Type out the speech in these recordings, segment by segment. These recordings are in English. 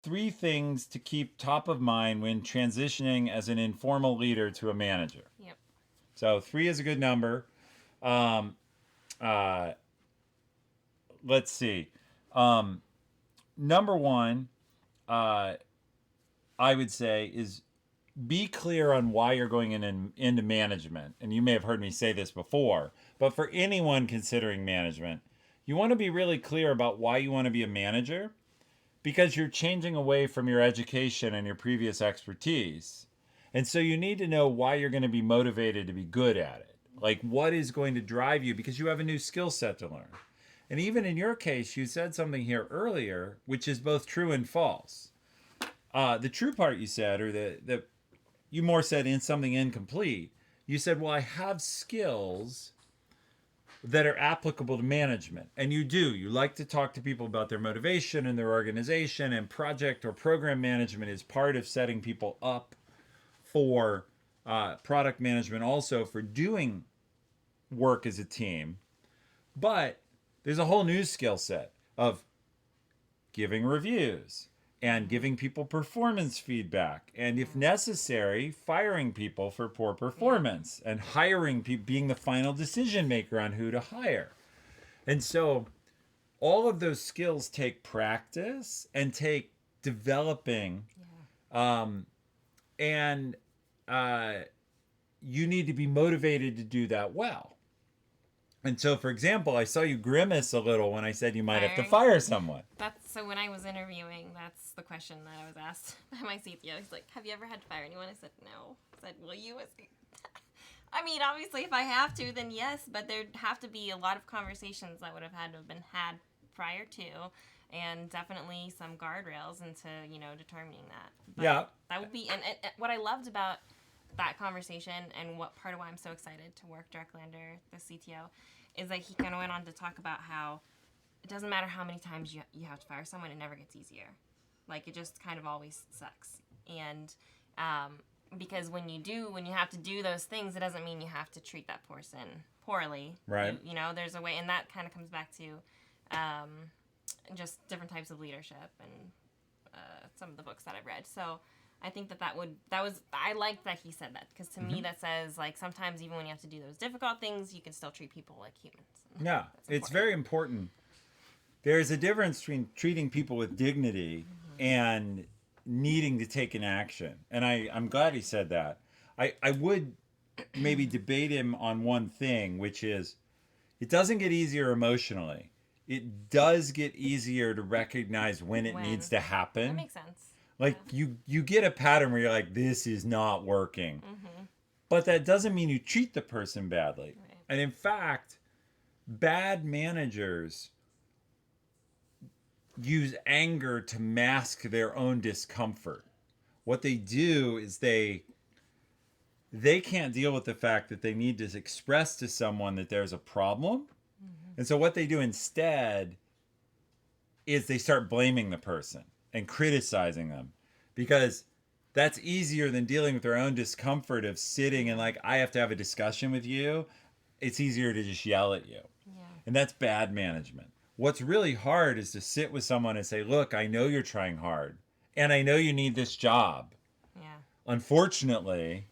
three things to keep top of mind when transitioning as an informal leader to a manager. Yep. So three is a good number. Um, uh, let's see. Um, Number one, uh, I would say, is be clear on why you're going into management. And you may have heard me say this before, but for anyone considering management, you want to be really clear about why you want to be a manager because you're changing away from your education and your previous expertise. And so you need to know why you're going to be motivated to be good at it. Like what is going to drive you because you have a new skill set to learn. And even in your case, you said something here earlier, which is both true and false. The true part you said, or the you more said in something incomplete, you said, well, I have skills that are applicable to management. And you do. You like to talk to people about their motivation and their organization, and project or program management is part of setting people up for product management, also for doing work as a team. But there's a whole new skill set of giving reviews and giving people performance feedback, and if necessary, firing people for poor performance, and hiring people, being the final decision maker on who to hire. And so all of those skills take practice and take developing, um, and uh, you need to be motivated to do that well. And so, for example, I saw you grimace a little when I said you might have to Firing. fire someone. That's so when I was interviewing, that's the question that I was asked by my CTO. He's like, "Have you ever had to fire anyone?" I said, "No." I said, "Will you?" I mean, obviously, if I have to, then yes. But there'd have to be a lot of conversations that would have had to have been had prior to, and definitely some guardrails into determining that. But Yeah. that would be and what I loved about that conversation and what part of why I'm so excited to work directly under the CTO is that he kind of went on to talk about how it doesn't matter how many times you have to fire someone, it never gets easier. Like it just kind of always sucks. And because when you have to do those things, it doesn't mean you have to treat that person poorly. Right. There's a way, and that kind of comes back to just different types of leadership and some of the books that I've read. So I think I like that he said that because to me that says like sometimes even when you have to do those difficult things, you can still treat people like humans. Yeah, it's very important. There's a difference between treating people with dignity and needing to take an action. And I'm glad he said that. I would maybe debate him on one thing, which is it doesn't get easier emotionally. It does get easier to recognize when it needs to That happen. makes sense. Like you get a pattern where you're like, this is not working. But that doesn't mean you treat the person badly. Right. And in fact, bad managers use anger to mask their own discomfort. What they do is they can't deal with the fact that they need to express to someone that there's a problem. And so what they do instead is they start blaming the person and criticizing them because that's easier than dealing with their own discomfort of sitting and like, I have to have a discussion with you. It's easier to just yell at you. Yeah. And that's bad management. What's really hard is to sit with someone and say, look, I know you're trying hard and I know you need this job. Yeah. Unfortunately,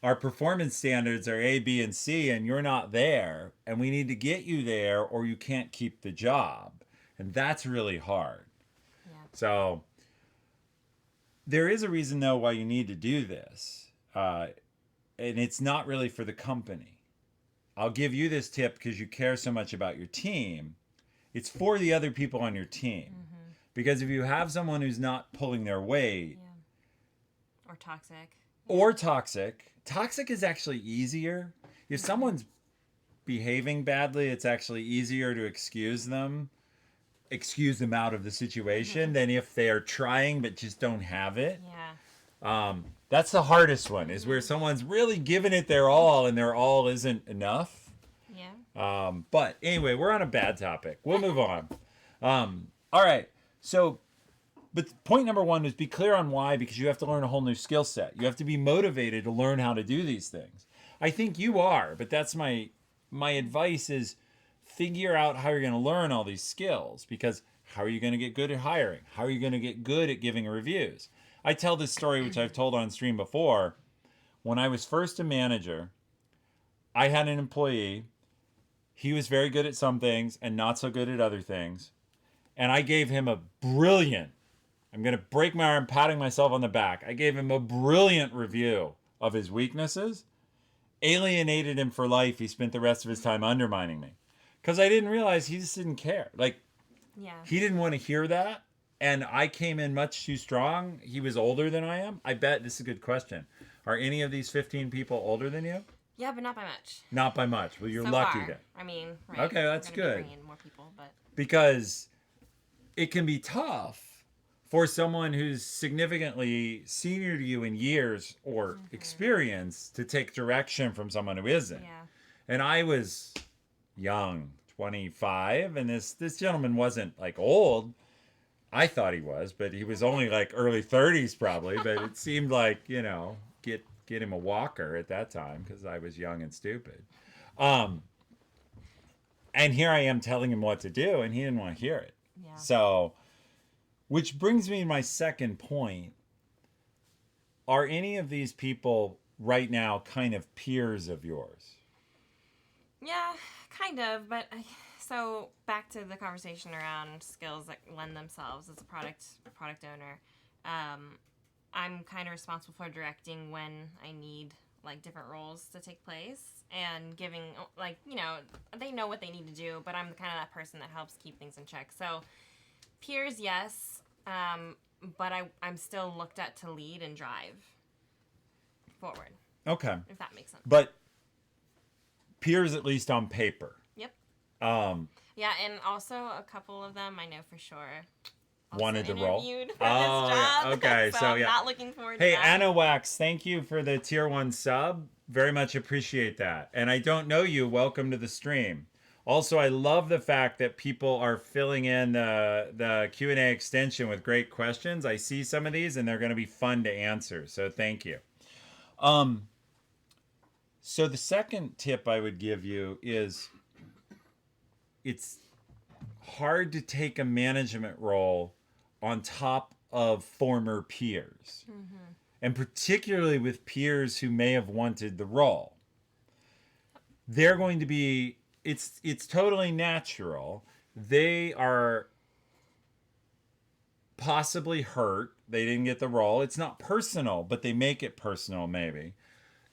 our performance standards are A, B, and C, and you're not there. And we need to get you there or you can't keep the job. And that's really hard. Yeah. So there is a reason, though, why you need to do this. And it's not really for the company. I'll give you this tip because you care so much about your team. It's for the other people on your team. Because if you have someone who's not pulling their weight, Or toxic. or toxic is actually easier. If someone's behaving badly, it's actually easier to excuse them out of the situation than if they are trying but just don't have it. Yeah. That's the hardest one, is where someone's really giving it their all and their all isn't enough. Yeah. But anyway, we're on a bad topic. We'll move on. All right. So, but point number one is be clear on why, because you have to learn a whole new skill set. You have to be motivated to learn how to do these things. I think you are, but that's my advice is figure out how you're going to learn all these skills, because How are you going to get good at hiring? How are you going to get good at giving reviews? I tell this story, which I've told on stream before. When I was first a manager, I had an employee. He was very good at some things and not so good at other things. And I gave him a brilliant, I'm going to break my arm patting myself on the back. I gave him a brilliant review of his weaknesses, alienated him for life. He spent the rest of his time undermining me because I didn't realize he just didn't care. Like, Yeah. he didn't want to hear that. And I came in much too strong. He was older than I am. I bet this is a good question. Are any of these 15 people older than you? Yeah, but not by much. Not by much. Well, you're So lucky far. then. I mean, right. Okay, that's we're gonna good. Be bringing in more people, but Because it can be tough for someone who's significantly senior to you in years or experience to take direction from someone who isn't. yeah. And I was young, 25, and this gentleman wasn't like old. I thought he was, but he was only like early 30s probably, but it seemed like, get him a walker at that time because I was young and stupid. And here I am telling him what to do, and he didn't want to hear it. Yeah. So, which brings me to my second point. Are any of these people right now kind of peers of yours? Yeah, kind of, but so back to the conversation around skills that lend themselves as a product owner. I'm kind of responsible for directing when I need like different roles to take place and giving they know what they need to do, but I'm kind of that person that helps keep things in check. So peers, yes, but I'm still looked at to lead and drive forward. Okay. If that makes sense. But peers at least on paper. Yep. Um, Yeah, and also a couple of them I know for sure also wanted the role. interviewed for this job. Okay, so I'm yeah. not looking forward to Hey, that. Anna Wax, thank you for the tier 1 sub. Very much appreciate that. And I don't know you. Welcome to the stream. Also, I love the fact that people are filling in the Q&A extension with great questions. I see some of these, and they're going to be fun to answer. So thank you. So the second tip I would give you is it's hard to take a management role on top of former peers. Mm-hmm. And particularly with peers who may have wanted the role. They're going to be, it's totally natural. They are possibly hurt. They didn't get the role. It's not personal, but they make it personal maybe.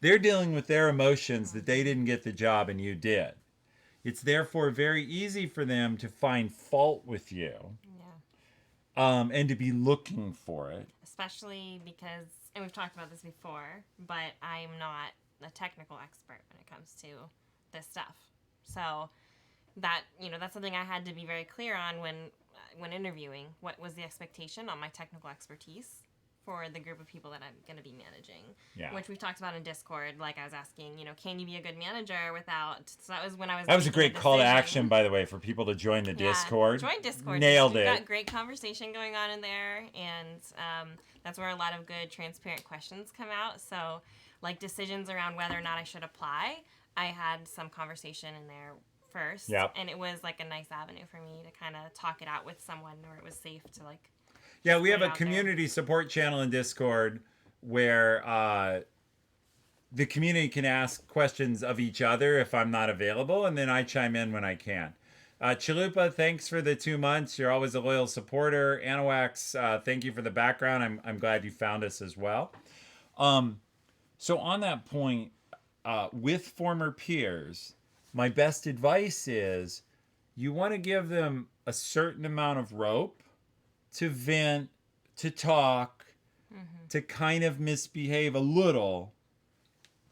They're dealing with their emotions that they didn't get the job and you did. It's therefore very easy for them to find fault with you. And to be looking for it. Especially because, and we've talked about this before, but I'm not a technical expert when it comes to this stuff. So that's something I had to be very clear on when interviewing. What was the expectation on my technical expertise for the group of people that I'm going to be managing? Yeah. Which we've talked about in Discord. Like I was asking, can you be a good manager without? So that was when I was. That was a great call to action, by the way, for people to join the Discord. Join Discord. Nailed it. We've got great conversation going on in there, and that's where a lot of good, transparent questions come out. So, like decisions around whether or not I should apply, I had some conversation in there first, and it was like a nice avenue for me to kind of talk it out with someone where it was safe to like. Yeah, we have a community support channel in Discord where the community can ask questions of each other if I'm not available, and then I chime in when I can. Chalupa, thanks for the 2 months. You're always a loyal supporter. Anawax, thank you for the background. I'm glad you found us as well. So on that point, with former peers, my best advice is you want to give them a certain amount of rope to vent, to talk, to kind of misbehave a little,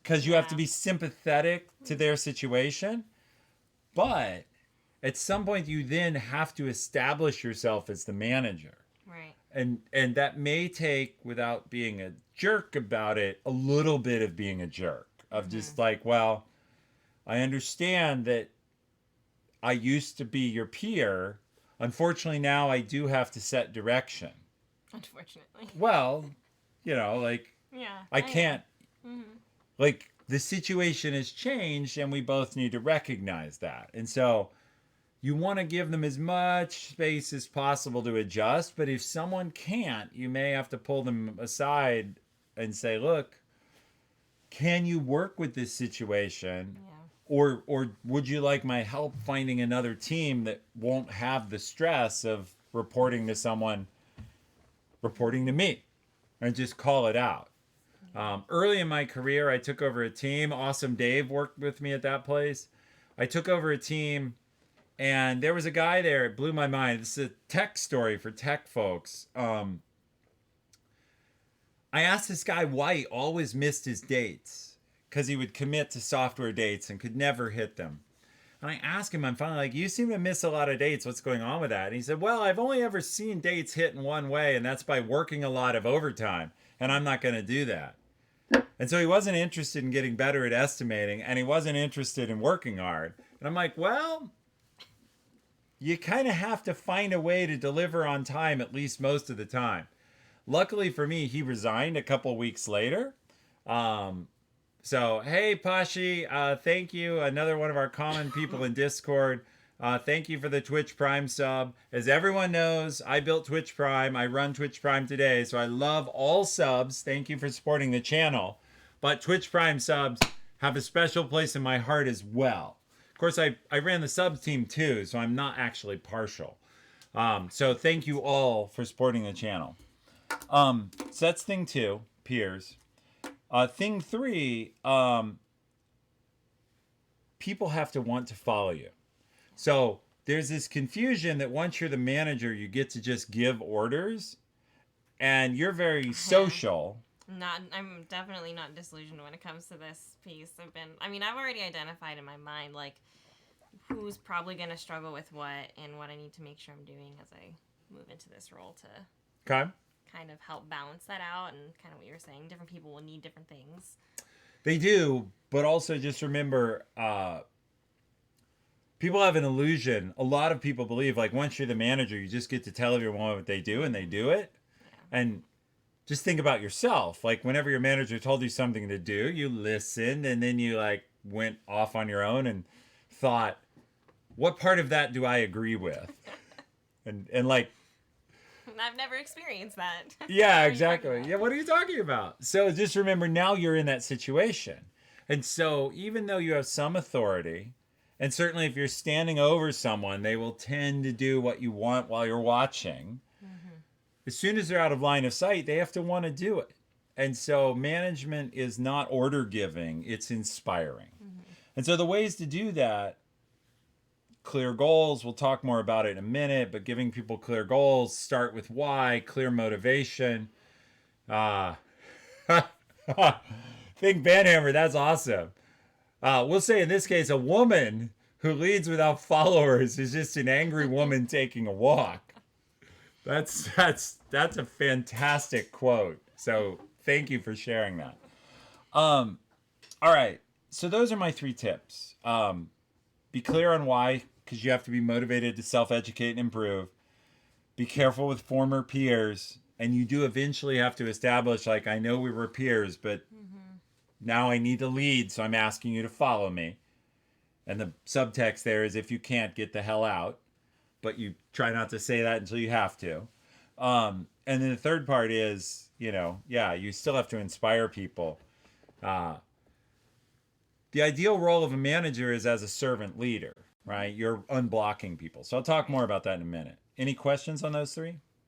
because you have to be sympathetic to their situation. But at some point, you then have to establish yourself as the manager. Right. And that may take, without being a jerk about it, a little bit of being a jerk. Of just like, well, I understand that I used to be your peer. Unfortunately, now I do have to set direction. Unfortunately. Well, I can't. Like, the situation has changed, and we both need to recognize that. And so you want to give them as much space as possible to adjust. But if someone can't, you may have to pull them aside and say, look, can you work with this situation? Yeah. Or would you like my help finding another team that won't have the stress of reporting to someone, reporting to me, and just call it out? Early in my career, I took over a team. Awesome Dave worked with me at that place. I took over a team, and there was a guy there. It blew my mind. This is a tech story for tech folks. I asked this guy why he always missed his dates, because he would commit to software dates and could never hit them. And I asked him, I'm finally like, you seem to miss a lot of dates. What's going on with that? And he said, well, I've only ever seen dates hit in one way, and that's by working a lot of overtime. And I'm not going to do that. And so he wasn't interested in getting better at estimating, and he wasn't interested in working hard. And I'm like, well, you kind of have to find a way to deliver on time at least most of the time. Luckily for me, he resigned a couple weeks later. So, hey, Pashi, thank you. Another one of our common people in Discord. Thank you for the Twitch Prime sub. As everyone knows, I built Twitch Prime. I run Twitch Prime today, so I love all subs. Thank you for supporting the channel. But Twitch Prime subs have a special place in my heart as well. Of course, I ran the subs team too, so I'm not actually partial. So thank you all for supporting the channel. So that's thing 2, peers. Thing 3, people have to want to follow you. So there's this confusion that once you're the manager, you get to just give orders, and you're very social. I'm definitely not disillusioned when it comes to this piece. I've already identified in my mind, like, who's probably going to struggle with what and what I need to make sure I'm doing as I move into this role to Okay. kind of help balance that out. And kind of what you were saying, different people will need different things. They do, but also just remember, people have an illusion. A lot of people believe, like, once you're the manager, you just get to tell everyone what they do, and they do it. Yeah. And just think about yourself. Like, whenever your manager told you something to do, you listened, and then you, like, went off on your own and thought, what part of that do I agree with? And like, I've never experienced that. yeah, exactly. Yeah, what are you talking about? So just remember, now you're in that situation. And so even though you have some authority, and certainly if you're standing over someone, they will tend to do what you want while you're watching. Mm-hmm. As soon as they're out of line of sight, they have to want to do it. And so management is not order giving, it's inspiring. Mm-hmm. And so the ways to do that, clear goals, we'll talk more about it in a minute, but giving people clear goals, start with why, clear motivation. Think Banhammer, that's awesome. We'll say in this case, a woman who leads without followers is just an angry woman taking a walk. That's a fantastic quote. So thank you for sharing that. All right. So those are my 3 tips. Be clear on why, because you have to be motivated to self-educate and improve. Be careful with former peers, and you do eventually have to establish, like, I know we were peers, but now I need to lead, so I'm asking you to follow me. And the subtext there is, if you can't, get the hell out. But you try not to say that until you have to. And then the third part is, you still have to inspire people. The ideal role of a manager is as a servant leader, right? You're unblocking people. So I'll talk more about that in a minute. Any questions on those 3?